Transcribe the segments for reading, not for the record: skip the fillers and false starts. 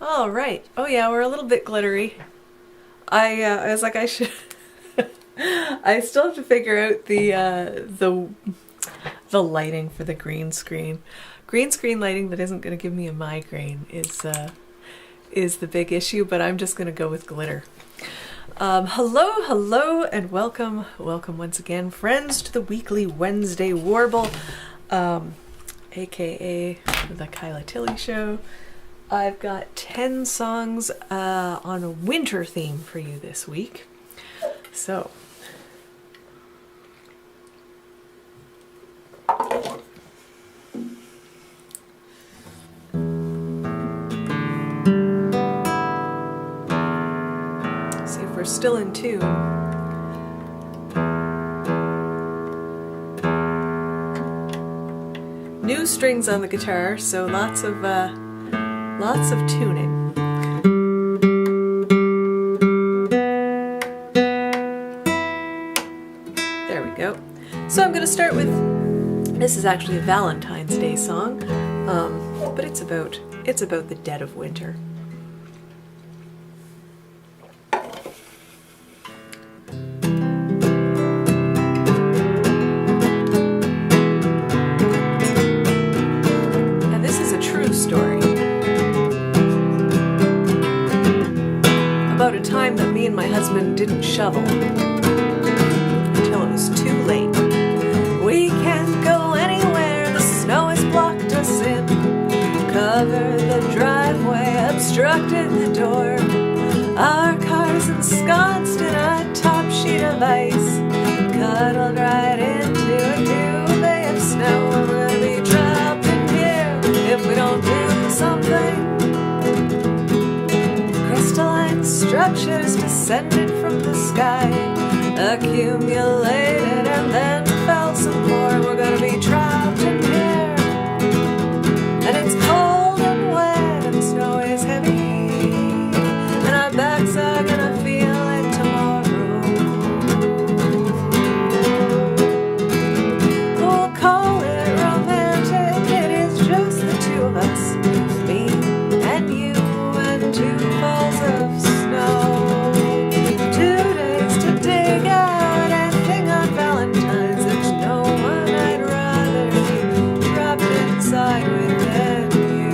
Oh, right. Oh, yeah, we're a little bit glittery. I was like, I should. I still have to figure out the lighting for the green screen. Green screen lighting that isn't going to give me a migraine is the big issue, but I'm just going to go with glitter. Hello, and welcome once again, friends, to the weekly Wednesday Warble, aka the Kyla Tilley Show. I've got 10 songs on a winter theme for you this week. So, see if we're still in tune. New strings on the guitar, so lots of tuning. There we go. So I'm going to start with, this is actually a Valentine's Day song, but it's about the dead of winter. And this is a true story about a time that me and my husband didn't shovel until it was too late. We can't go anywhere, the snow has blocked us in, covered the driveway, obstructed the door. Our car's ensconced in a top sheet of ice, cuddled right into a duvet of snow. And we're gonna be trapped in here if we don't do something. Crystalline structures descended from the sky, accumulated and then fell some more. We're gonna be trapped in here, and it's cold and wet and the snow is heavy, and our backs are gonna feel it tomorrow. We'll call it romantic, it is just the two of us, me and you and 2 falls of snow. 2 days to dig out and hang on Valentine's. There's no one I'd rather be trapped inside with than you.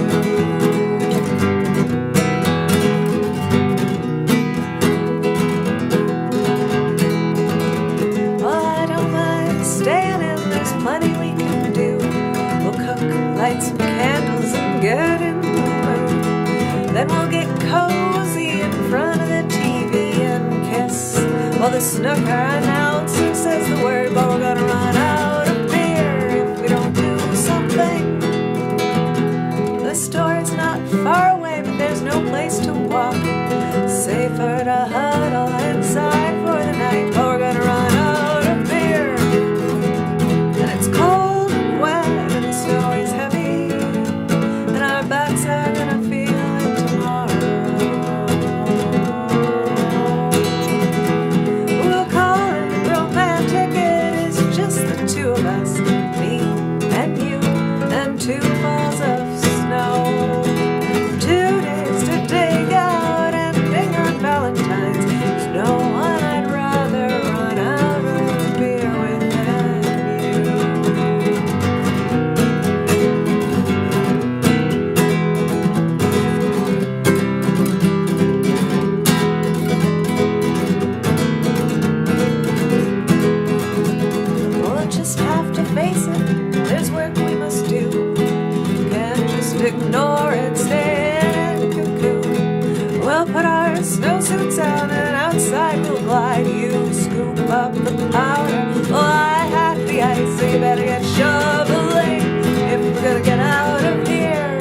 Well, I don't mind staying in, there's plenty we can do. We'll cook, light some candles and get in the mood. Then we'll get cozy in front of the TV and kiss while the snooker announcer says the word. But we're gonna run out of beer if we don't do something. The store is not far away, but there's no place to walk. Safer to huddle inside for the night. But we're gonna run out of beer, and it's cold and wet and the snow is heavy, and our backs are gonna feel it tomorrow. We'll call it romantic, it is just the two of us, me and you and 2 falls of snow. 2 days to dig out and hang on Valentine's. There's no one I'd rather run out of beer with than you. We'll just have to face it, there's work we must do. Can't just ignore it, stay in a cocoon. We'll put our snowsuits on and outside we'll glide. You scoop up the powder, well I have the ice, so you better get shoveling if we're gonna get out of here.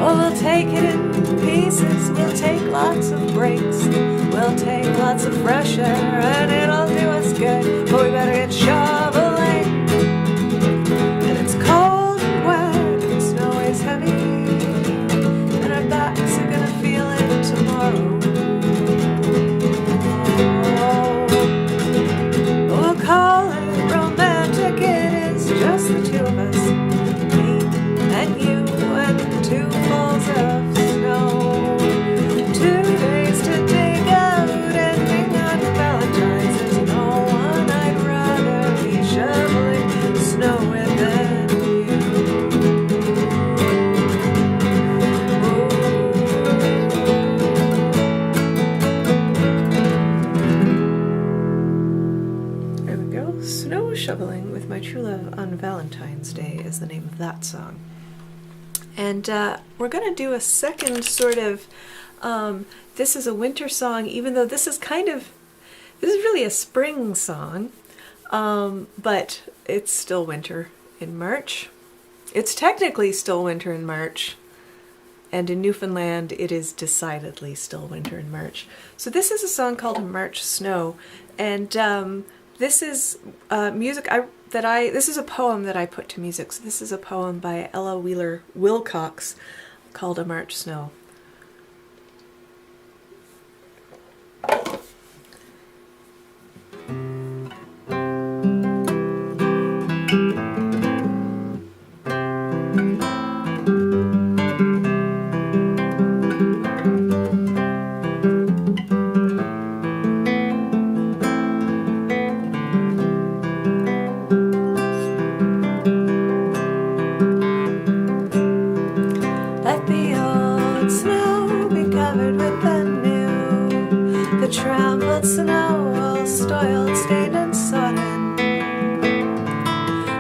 Oh, we'll take it in pieces, we'll take lots of breaks, we'll take lots of fresh air and it'll do us good. But we better get shoveling, and it's cold and wet and the snow is heavy, and our backs are gonna feel it tomorrow. We'll call it romantic, it is just the two of us, me and you and 2 falls of snow. that song. And we're going to do a second sort of, this is a winter song, even though this is really a spring song, but it's still winter in March. It's technically still winter in March, and in Newfoundland it is decidedly still winter in March. So this is a song called March Snow, and this is music this is a poem that I put to music. So this is a poem by Ella Wheeler Wilcox called A March Snow. Let the old snow be covered with the new, the trampled snow all soiled, stained and sodden.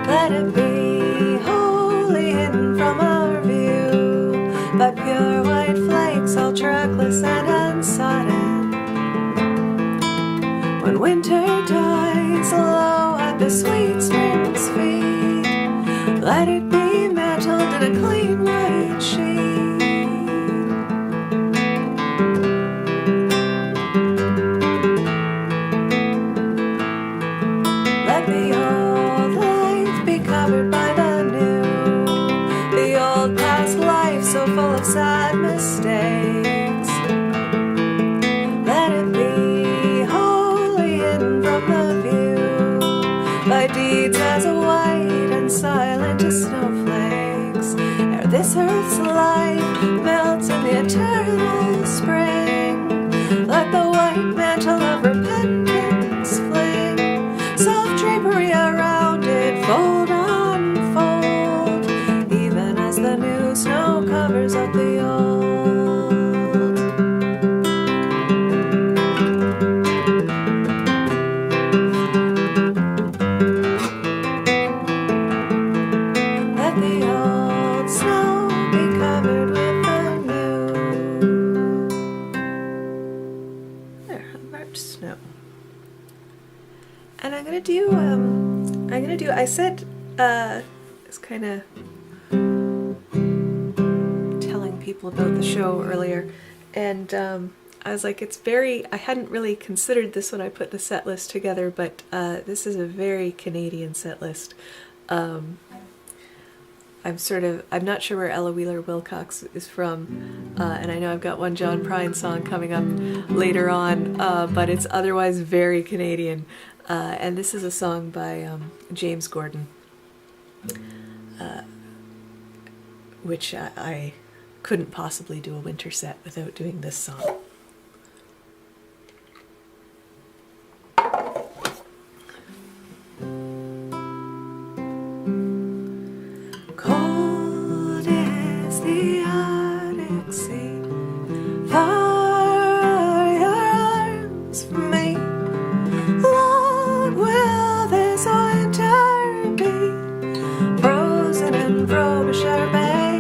Let it be wholly hidden from our view by pure white flakes all trackless and unsodden. When winter dies low at the sweet spring's feet, let it be mantled in a clean white sheet. Let the old life be covered by the new, the old past life so full of sad mistakes. Let it be wholly hidden from the view by deeds as white and silent as snowflakes. Ere this earth's life melts in the eternal spring, let the white mantle of repentance fling soft drapery around it, fold on fold, even as the new snow covers up the old. Let the old snow be covered with the new. There, March Snow. And I'm gonna do, I said, it's kind of telling people about the show earlier, and I was like, I hadn't really considered this when I put the set list together, but this is a very Canadian set list. I'm not sure where Ella Wheeler Wilcox is from, and I know I've got one John Prine song coming up later on, but it's otherwise very Canadian. And this is a song by James Gordon, which I couldn't possibly do a winter set without doing this song. Cold is the Arctic sea, far are your arms from me. Long will this winter be, frozen in Frobisher Bay,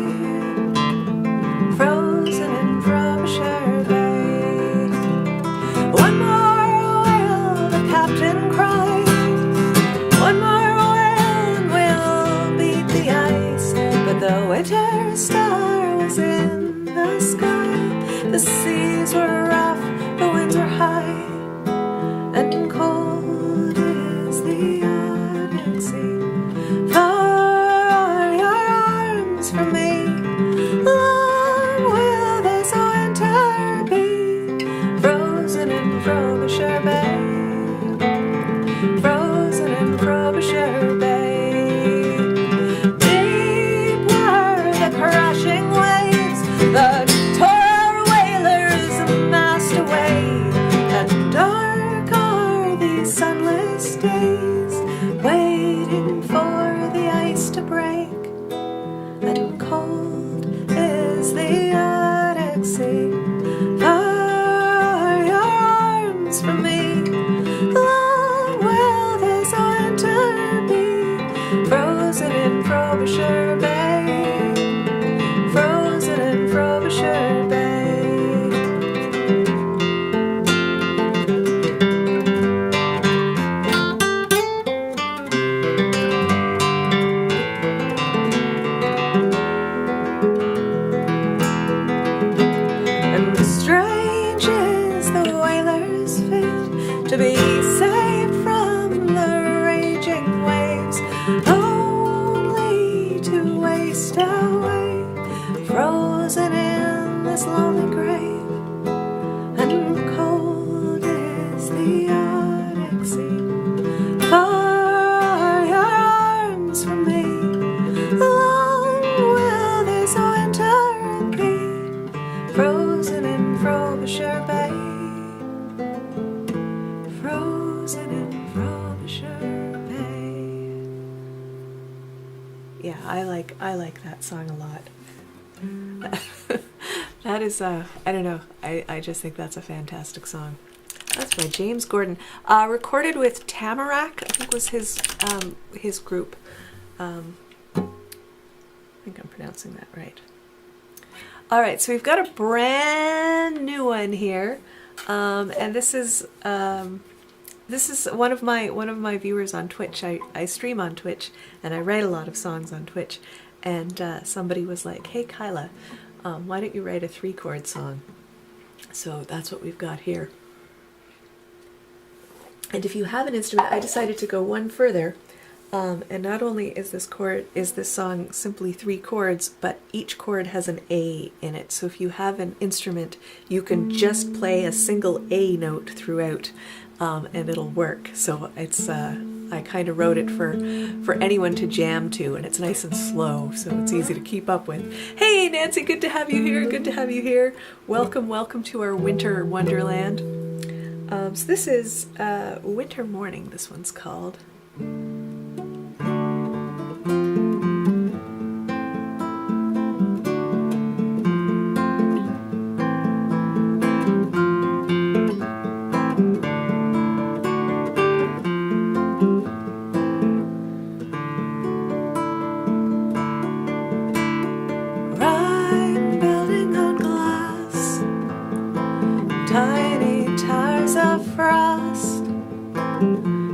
frozen in Frobisher Bay. One more whale, the captain cried, one more whale and we'll beat the ice. But the winter star was in the sky, the seas were rough, the winds were high, and cold is the Arctic sea. Far are your arms from me, long will this winter be, frozen in Frobisher Bay, frozen in Frobisher Bay. Deep were the crashing waves that tore our whalers' be saved from the raging waves, only to waste away, frozen in this lonely grave, and cold is the Arctic Sea. Far your arms from me, long will this winter be, frozen in Frobisher Bay, frozen in Frobisher Bay. Yeah, I like that song a lot. That is, I don't know, I just think that's a fantastic song. That's by James Gordon. Recorded with Tamarack, I think was his group. I think I'm pronouncing that right. All right, so we've got a brand new one here, and this is one of my viewers on Twitch. I stream on Twitch, and I write a lot of songs on Twitch. And somebody was like, "Hey Kyla, why don't you write a 3-chord song?" So that's what we've got here. And if you have an instrument, I decided to go one further. And not only is this song simply 3 chords, but each chord has an A in it. So if you have an instrument, you can just play a single A note throughout, and it'll work. So it's I kind of wrote it for anyone to jam to, and it's nice and slow, so it's easy to keep up with. Hey Nancy, good to have you here. Good to have you here. Welcome to our winter wonderland. So this is Winter Morning. This one's called.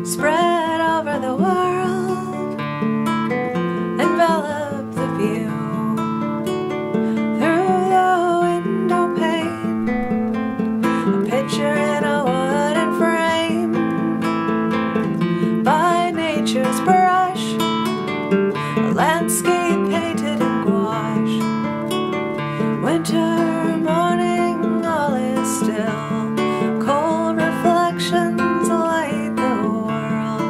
Spread over the world, envelop the view through the window pane, a picture in a wooden frame, by nature's brush, a landscape painted in gouache. Winter morning, all is still, cold reflections light the world.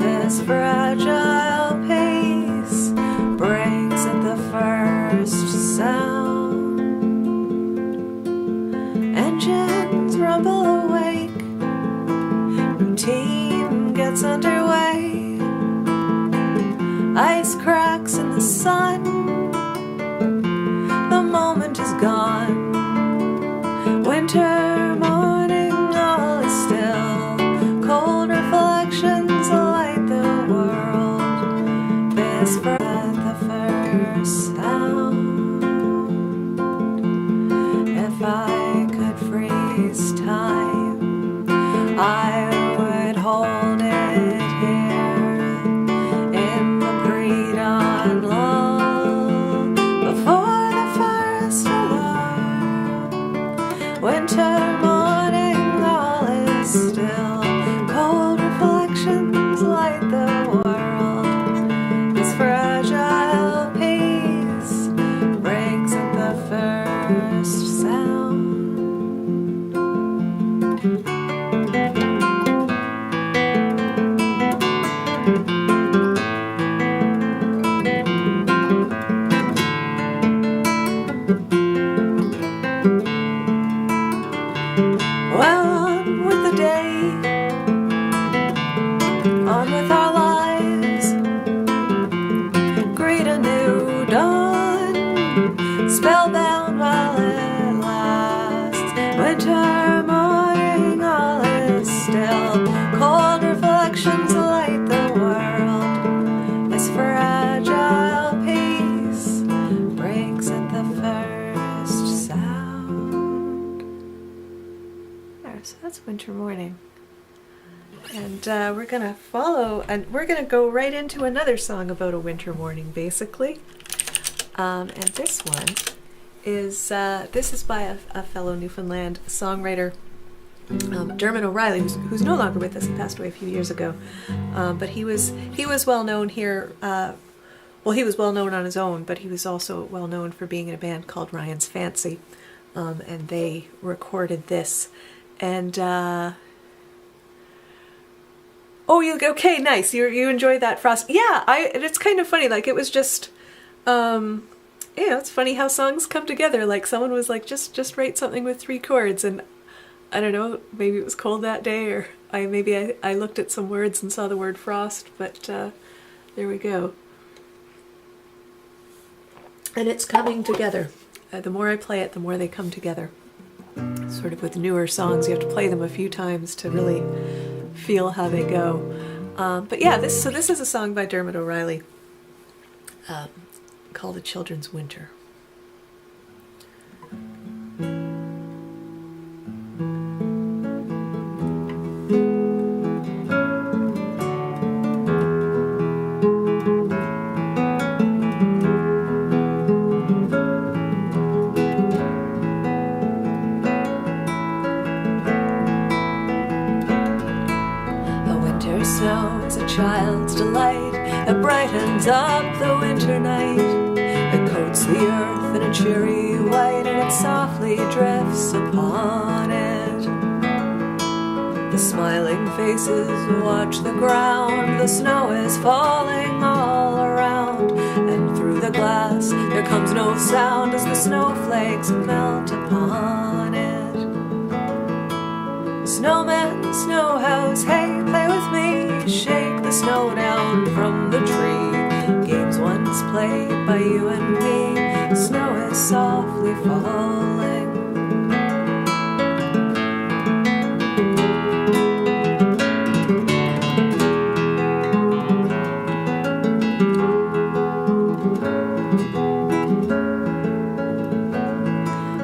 This fragile pace breaks at the first sound. Engines rumble awake, routine gets underway. Ice cracks in the sun, the moment is gone. Winter morning, all is still, cold reflections light the world. This breath, the first sound. If I could freeze time, I would hold it here in the pre-dawn lull, before the first alarm. Winter morning, all is still, cold reflections light the world. This fragile pace breaks at the first sound. Well, on with the day, on with our lives, greet a new dawn, spellbound while it lasts. Winter morning, all is still, cold reflections light the world. This fragile pace breaks at the first sound. There, so that's Winter Morning. And we're gonna follow, and we're gonna go right into another song about a winter morning, basically. And this one is by a fellow Newfoundland songwriter Dermot O'Reilly, who's no longer with us, he passed away a few years ago, but he was well known here. Well, he was well known on his own, but he was also well known for being in a band called Ryan's Fancy, and they recorded this. And okay, nice. You enjoyed that, Frost? Yeah, it's kind of funny. Like, it was just, it's funny how songs come together. Like, someone was like, just write something with 3 chords, and I don't know, maybe it was cold that day, or I looked at some words and saw the word frost, but there we go. And it's coming together. The more I play it, the more they come together. Sort of with newer songs, you have to play them a few times to really feel how they go. But yeah, this is a song by Dermot O'Reilly called A Children's Winter. Snow is a child's delight. It brightens up the winter night. It coats the earth in a cheery white, and it softly drifts upon it. The smiling faces watch the ground. The snow is falling all around, and through the glass there comes no sound as the snowflakes melt upon it. Snowman, snow house, hey, play with me. Shake the snow down from the tree. Games once played by you and me. Snow is softly falling.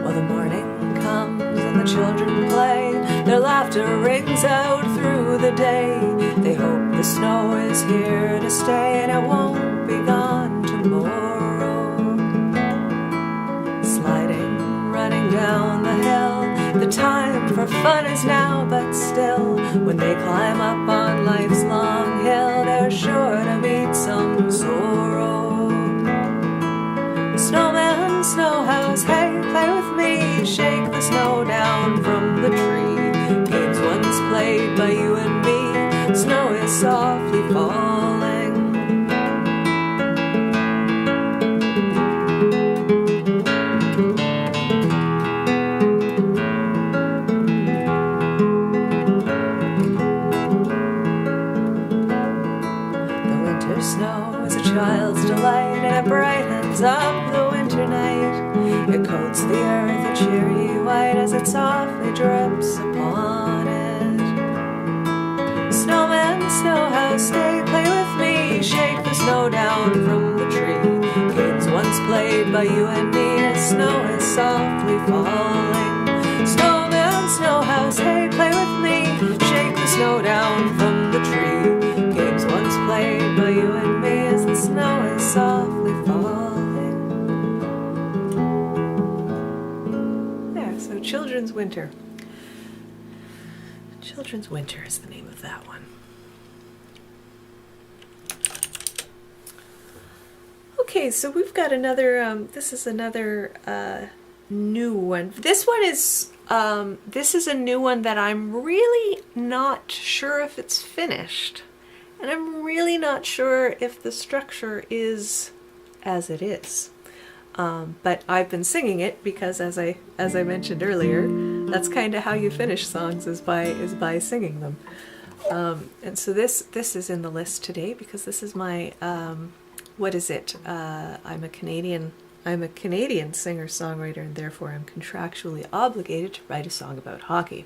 Well, the morning comes and the children play. Their laughter rings out through the day. They hope the snow is here to stay, and it won't be gone tomorrow. Sliding, running down the hill. The time for fun is now, but still, when they climb up on life's long hill, they're sure to meet some sorrow. Snowman, snow house, hey, play with me. Shake the snow down from the tree. Games once played by you and me. Snow is softly falling. The winter snow is a child's delight, and it brightens up the winter night. It coats the earth a cheery white as it softly drips upon it. Snowman, snow house, stay, play with me. Shake the snow down from the tree. Games once played by you and me. Snow is softly falling. Snowman, snow house, hey, play with me. Shake the snow down from the tree. Games once played by you and me. As the snow is softly falling. Yeah, so Children's Winter. Children's Winter is the name of that one. Okay, so we've got another, this is another new one. This one is, this is a new one that I'm really not sure if it's finished. And I'm really not sure if the structure is as it is. But I've been singing it because, as I mentioned earlier, that's kind of how you finish songs, is by singing them. And so this is in the list today because this is my what is it? I'm a Canadian singer-songwriter, and therefore I'm contractually obligated to write a song about hockey.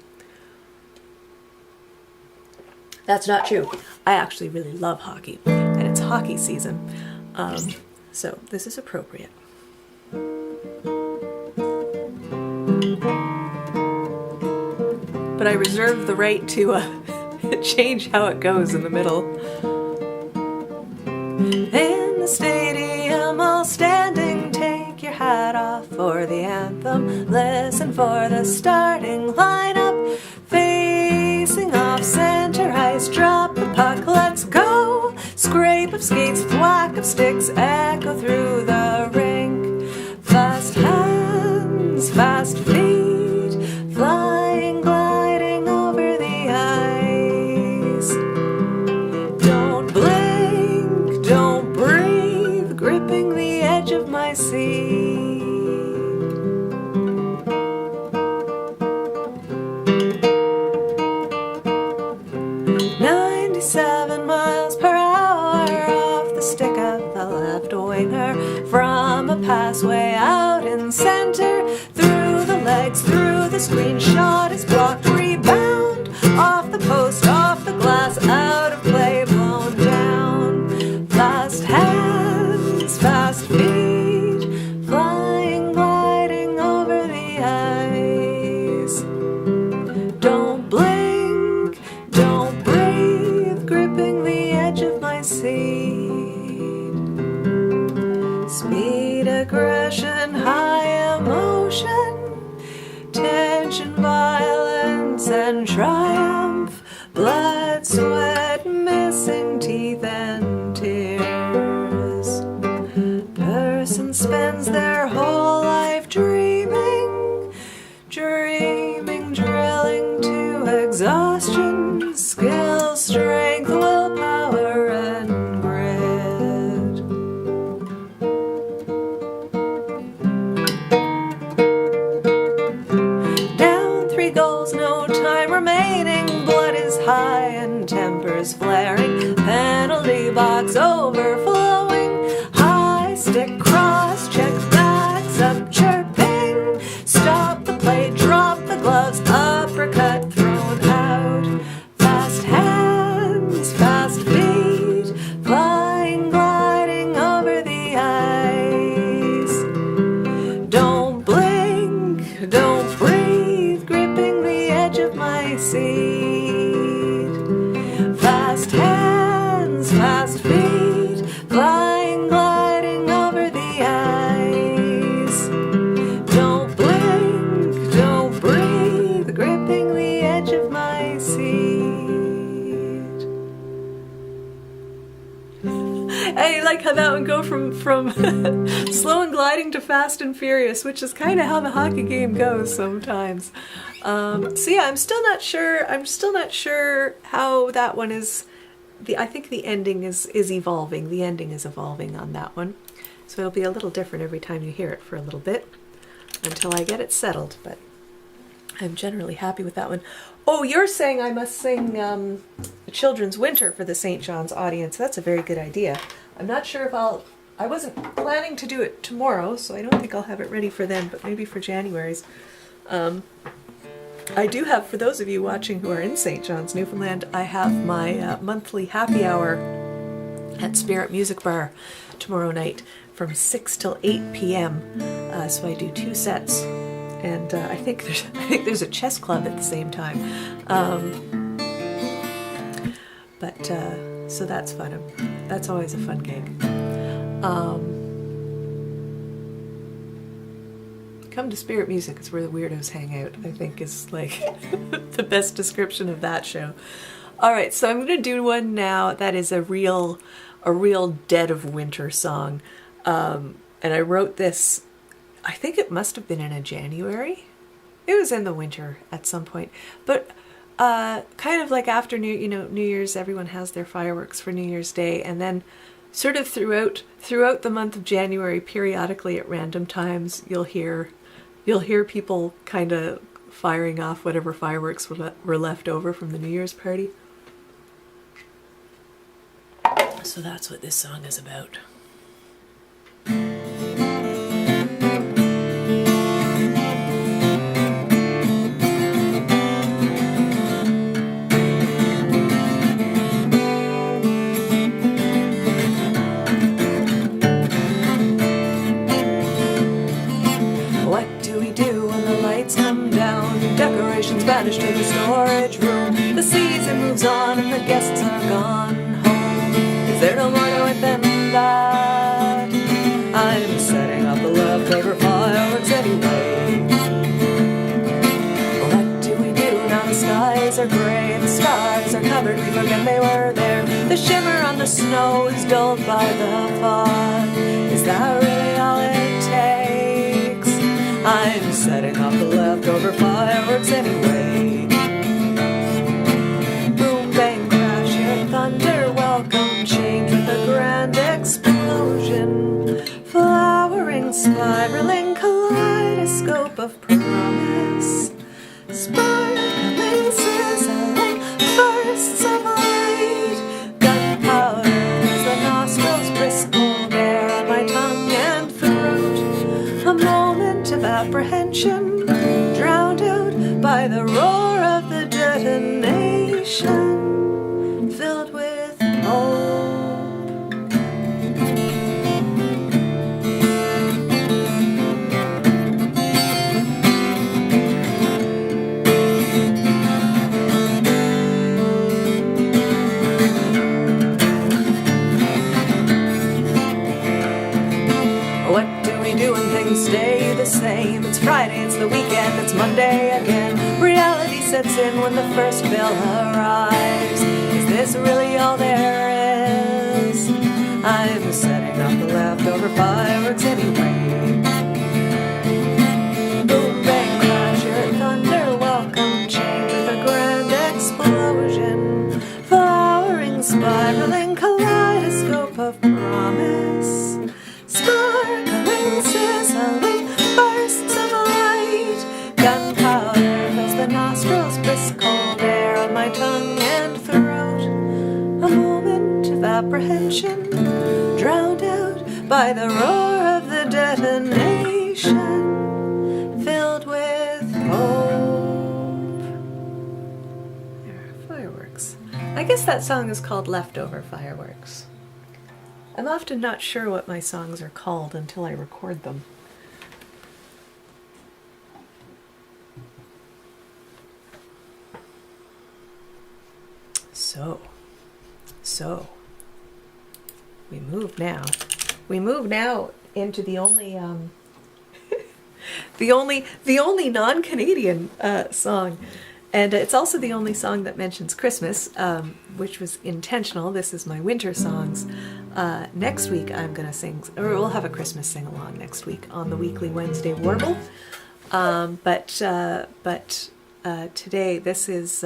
That's not true. I actually really love hockey, and it's hockey season, so this is appropriate. But I reserve the right to change how it goes in the middle. In the stadium, all standing, take your hat off for the anthem. Listen for the starting lineup. of skates, thwack of sticks echo through the rink. Fast hands, fast feet, flying, gliding over the ice. Don't blink, don't breathe, gripping the edge of my seat. 97 miles per hour off the stick of the left winger, from a passway out in center, through the legs, through the screen, shot is blocked, rebound, off the post, off the glass, out of play, blown down. Fast hands, fast feet, flying, gliding over the ice. Don't blink, don't breathe, gripping the edge of my seat. Speed, aggression, high emotion, tension, violence, and triumph, blood, sweat, missing teeth, and tears. Person spends their whole life dreaming, dreaming, drilling to exhaustion, skill, strength, willpower, and grit. Down 3 goals, no time remaining, blood is high and tempers flaring, penalty box overflowing, high stick, cross, check, backs up, chirping, stop the play, drop the gloves, uppercut thrown out. Fast hands, fast feet, flying, gliding over the ice. Don't blink, don't breathe, gripping the edge of my seat. Fast hands, fast feet, flying, gliding over the ice. Don't blink, don't breathe, gripping the edge of my seat. I like how that would go from slow and gliding to fast and furious, which is kind of how the hockey game goes sometimes. So yeah, I'm still not sure how that one is. I think the ending is evolving. The ending is evolving on that one. So it'll be a little different every time you hear it for a little bit until I get it settled, but I'm generally happy with that one. Oh, you're saying I must sing Children's Winter for the St. John's audience. That's a very good idea. I'm not sure if I wasn't planning to do it tomorrow, so I don't think I'll have it ready for then, but maybe for January's. I do have, for those of you watching who are in St. John's, Newfoundland, I have my monthly happy hour at Spirit Music Bar tomorrow night from 6 till 8 p.m. So I do 2 sets, and I think there's a chess club at the same time. So that's fun. That's always a fun gig. Come to Spirit Music, it's where the weirdos hang out, I think is like the best description of that show. Alright, so I'm going to do one now that is a real dead of winter song. And I wrote this, I think it must have been in a January. It was in the winter at some point. But kind of like after New Year's, everyone has their fireworks for New Year's Day, and then sort of throughout the month of January, periodically at random times, you'll hear people kind of firing off whatever fireworks were left over from the New Year's party. So that's what this song is about. Decorations vanish to the storage room. The season moves on and the guests are gone home. Is there no more to it than that? I'm setting up the leftover fireworks anyway. What do we do now? The skies are gray, the stars are covered, we forget they were there. The shimmer on the snow is dulled by the fog. Is that really all it takes? I'm setting off the leftover fireworks anyway. Boom, bang, crash, hear thunder, welcome change with a grand explosion. Flowering, spiraling kaleidoscope of promise. Sparkling, sizzling bursts of light. Gunpowder as the nostrils bristle there on my tongue and throat. A moment of apprehension, drowned out by the roar of the detonation, filled with hope. Stay the same. It's Friday, it's the weekend, it's Monday again. Reality sets in when the first bill arrives. Is this really all there is? I'm setting off the leftover fireworks anyway. Boom, bang, crash, your thunder, welcome change with a grand explosion. Flowering, spiraling kaleidoscope of promise. Sparkling, sizzling bursts of light. Gunpowder fills the nostrils, brisk cold air on my tongue and throat. A moment of apprehension, drowned out by the roar of the detonation, filled with hope. There are fireworks. I guess that song is called Leftover Fireworks. I'm often not sure what my songs are called until I record them. So, we move now into the only the only non-Canadian song. And it's also the only song that mentions Christmas, which was intentional. This is my winter songs. Next week I'm going to sing, or we'll have a Christmas sing-along next week on the weekly Wednesday Warble. But today this is,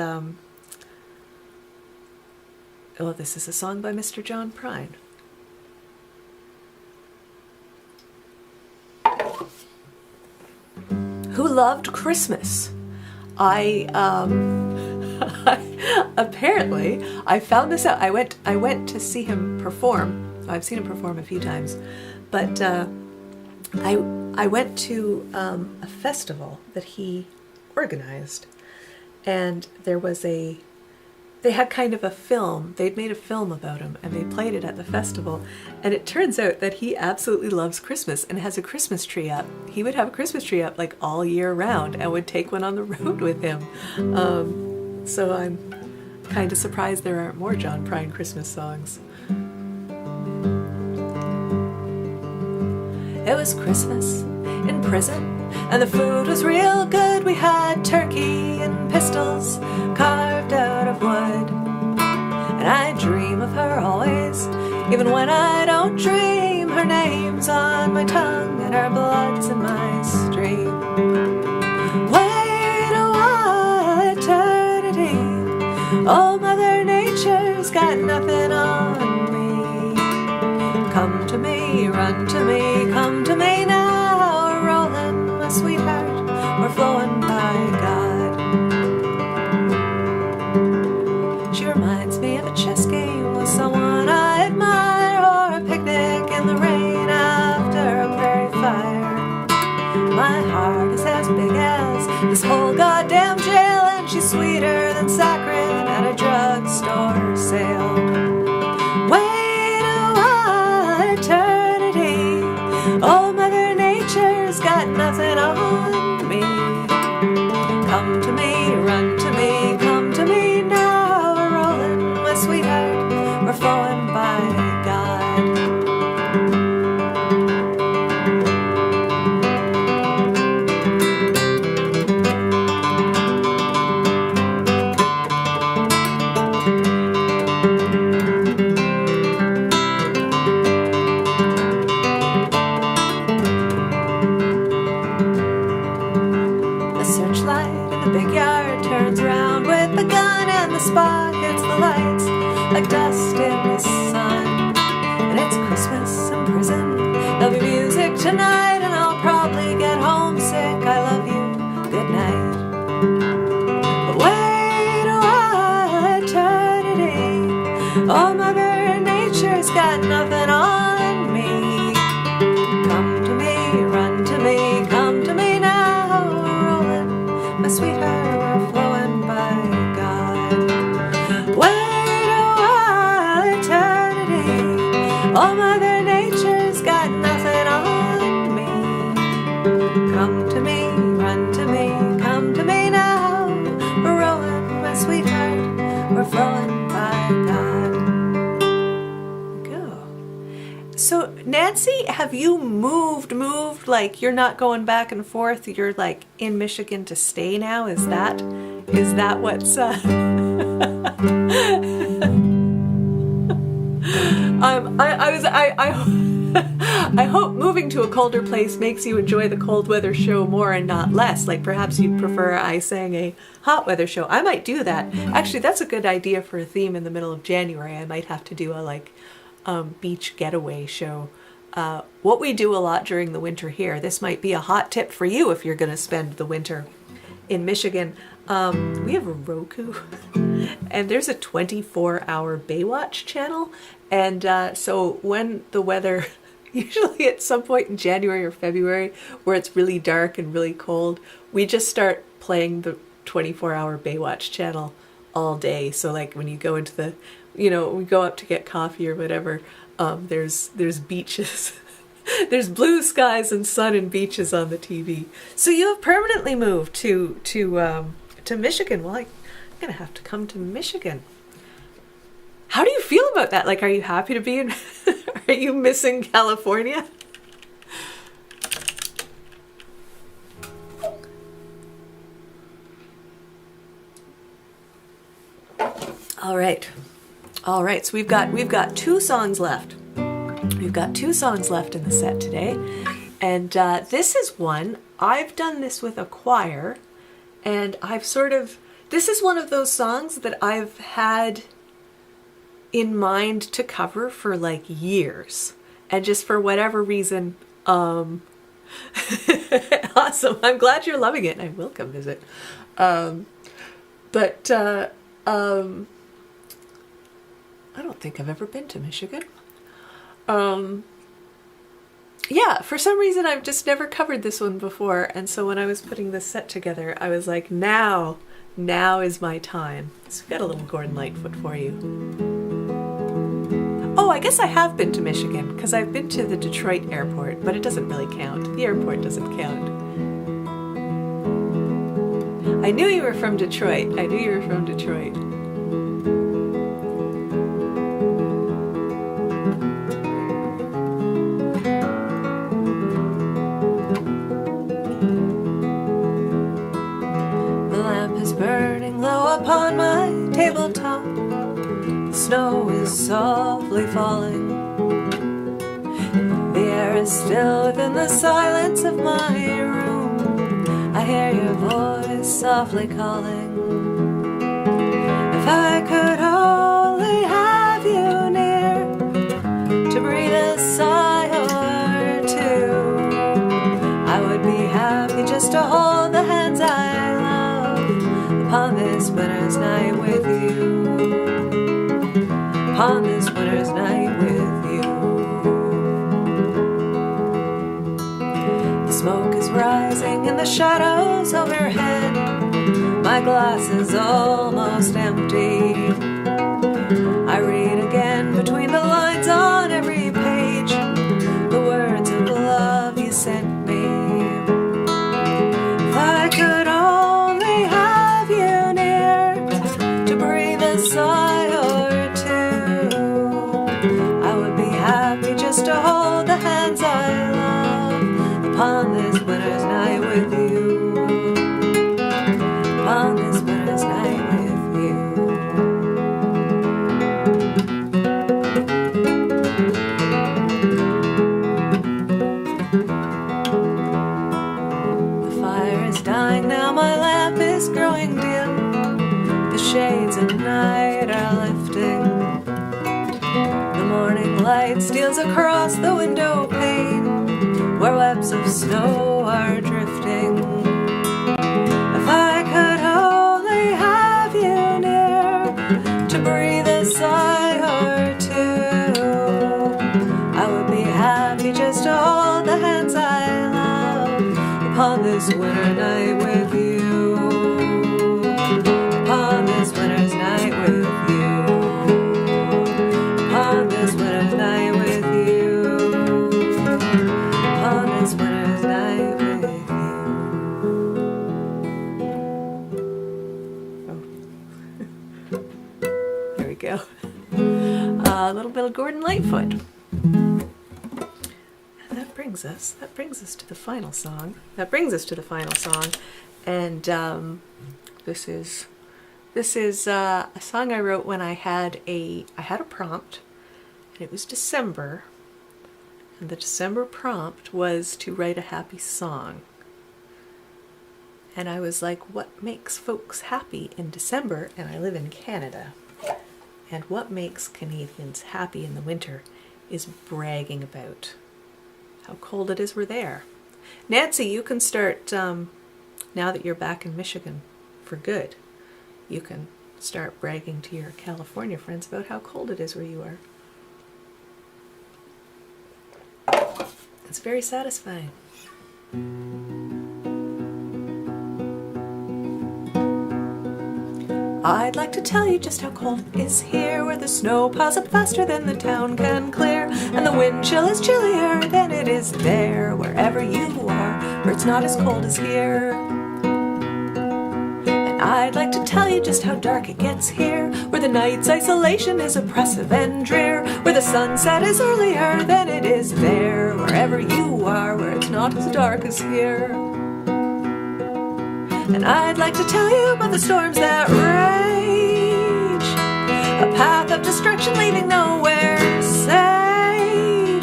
this is a song by Mr. John Prine. Who loved Christmas? Apparently I found this out. I went to see him perform. I've seen him perform a few times, but I went to a festival that he organized, and they had kind of a film. They'd made a film about him, and they played it at the festival. And it turns out that he absolutely loves Christmas and has a Christmas tree up. He would have a Christmas tree up like all year round and would take one on the road with him. So I'm kind of surprised there aren't more John Prine Christmas songs. It was Christmas in prison, and the food was real good. We had turkey and pistols carved out of wood. And I dream of her always, even when I don't dream. Her name's on my tongue and her blood's in my stream. Wait a while, eternity. Oh, Mother Nature's got nothing on me. Come to me, run to me, come to me now. Rolling, my sweetheart, we're flowing by God. She reminds me of a chess game with someone I admire, or a picnic in the rain after a prairie fire. My heart is as big as this whole goddamn jail, and she's sweeter than saccharin at a drugstore sale. Wait a while, eternity. Oh, Mother Nature's got nothing on me. Come to me, run to me, come to me now. We're rolling, my sweetheart, we're flowing by God. searchlight in the big yard turns around with the gun and the spot hits the lights like dust in the sun. And it's Christmas in prison. There'll be music tonight and I'll probably get homesick. I love you, good night. But wait a while, eternity. Oh, Mother Nature's got nothing on me. Come to me, run to me, come to me now. We're rolling, my sweetheart, we're flowing by God. Wait a while, eternity. Oh, Mother Nature's got nothing on me. Come to me, run to me, come to me now. We're rolling, my sweetheart, we're flowing by God. Go. So, Nancy, have you moved, like you're not going back and forth, you're like in Michigan to stay now? Is that what's, I hope moving to a colder place makes you enjoy the cold weather show more and not less. Like perhaps you'd prefer I sang a hot weather show. I might do that. Actually, that's a good idea for a theme in the middle of January. I might have to do a beach getaway show. What we do a lot during the winter here, this might be a hot tip for you if you're going to spend the winter in Michigan. We have a Roku and there's a 24-hour Baywatch channel. And so when the weather, usually at some point in January or February, where it's really dark and really cold, we just start playing the 24-hour Baywatch channel all day. So like when you go into the, we go up to get coffee or whatever, there's beaches. There's blue skies and sun and beaches on the TV. So you have permanently moved to Michigan. Well, I'm gonna have to come to Michigan. How do you feel about that? Like, are you happy to be in? Are you missing California? All right. So we've got 2 songs left. We've got 2 songs left in the set today, and this is one. I've done this with a choir, and this is one of those songs that I've had in mind to cover for like years, and just for whatever reason, awesome. I'm glad you're loving it, and I will come visit. I don't think I've ever been to Michigan. Yeah, for some reason I've just never covered this one before, and so when I was putting this set together, I was like, now is my time. So we've got a little Gordon Lightfoot for you. Oh, I guess I have been to Michigan, because I've been to the Detroit airport, but it doesn't really count. The airport doesn't count. I knew you were from Detroit. Burning low upon my tabletop. The snow is softly falling. The air is still within the silence of my room. I hear your voice softly calling. If I could only have you near to breathe a sigh or two, I would be happy just to hold the hands I upon this winter's night with you. Upon this winter's night with you. The smoke is rising in the shadows overhead. My glass is almost empty. I read again between the lines on every page the words of love you sent me. If I could only have you near to breathe a sigh or two, I would be happy just to hold the hands I love upon this winter's night with you. Upon this winter's night with you. snow are drifting. If I could only have you near to breathe a sigh or two, I would be happy just to hold the hands I love upon this winter night with you. Upon this winter's night with you. Upon this winter's night with you. Upon this winter's night with you. Oh. There we go. A little bit of Gordon Lightfoot. And that brings us to the final song. And this is a song I wrote when I had a prompt, and it was December, and the December prompt was to write a happy song. And I was like, what makes folks happy in December? And I live in Canada, and what makes Canadians happy in the winter is bragging about how cold it is we're there. Nancy, you can start, now that you're back in Michigan for good, you can start bragging to your California friends about how cold it is where you are. It's very satisfying. I'd like to tell you just how cold it is here, where the snow piles up faster than the town can clear, and the wind chill is chillier than it is there, wherever you are, where it's not as cold as here. I'd like to tell you just how dark it gets here, where the night's isolation is oppressive and drear, where the sunset is earlier than it is there, wherever you are, where it's not as dark as here. And I'd like to tell you about the storms that rage, a path of destruction leaving nowhere safe.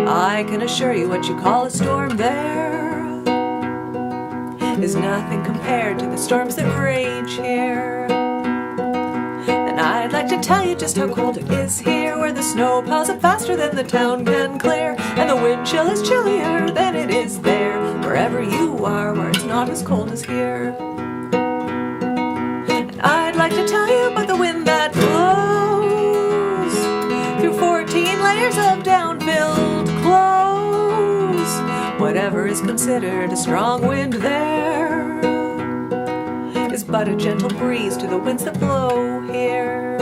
I can assure you what you call a storm there is nothing compared to the storms that rage here. And I'd like to tell you just how cold it is here, where the snow piles up faster than the town can clear, and the wind chill is chillier than it is there, wherever you are, where it's not as cold as here. And I'd like to tell you about the wind that blows through 14 layers of down-filled clothes. Whatever is considered a strong wind there is but a gentle breeze to the winds that blow here.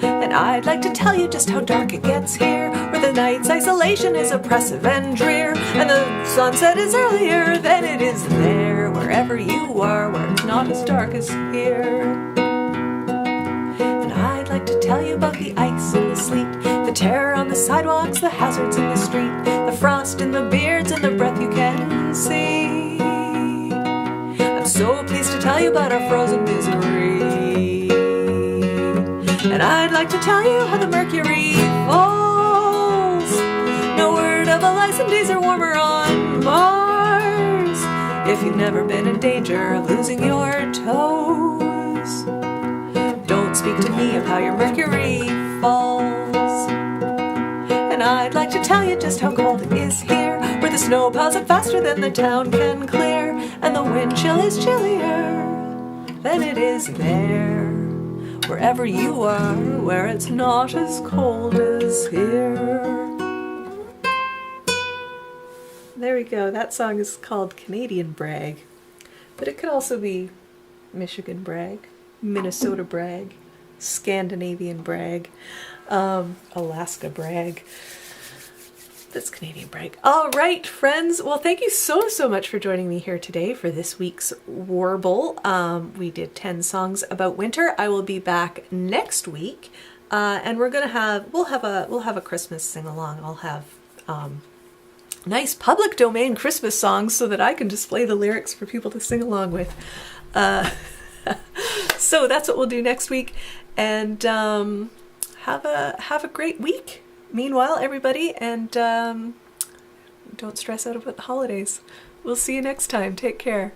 And I'd like to tell you just how dark it gets here, where the night's isolation is oppressive and drear, and the sunset is earlier than it is there, wherever you are, where it's not as dark as here. And I'd like to tell you about the ice and the sleet, the terror on the sidewalks, the hazards in the street, the frost in the beards and the breath you can see. I'm so pleased to tell you about our frozen misery. And I'd like to tell you how the mercury falls. No word of a lice, some days are warmer on Mars. If you've never been in danger of losing your toes, don't speak to me of how your mercury falls. And I'd like to tell you just how cold it is here, where the snow piles up faster than the town can clear, and the wind chill is chillier than it is there, wherever you are, where it's not as cold as here. There we go. That song is called Canadian Brag, but it could also be Michigan Brag, Minnesota Brag, Scandinavian Brag, Alaska Brag. That's Canadian Brag. All right, friends. Well, thank you so much for joining me here today for this week's Warble. We did 10 songs about winter. I will be back next week, and we'll have a Christmas sing along. I'll have nice public domain Christmas songs so that I can display the lyrics for people to sing along with. So that's what we'll do next week, and have a great week. Meanwhile, everybody, and don't stress out about the holidays. We'll see you next time. Take care.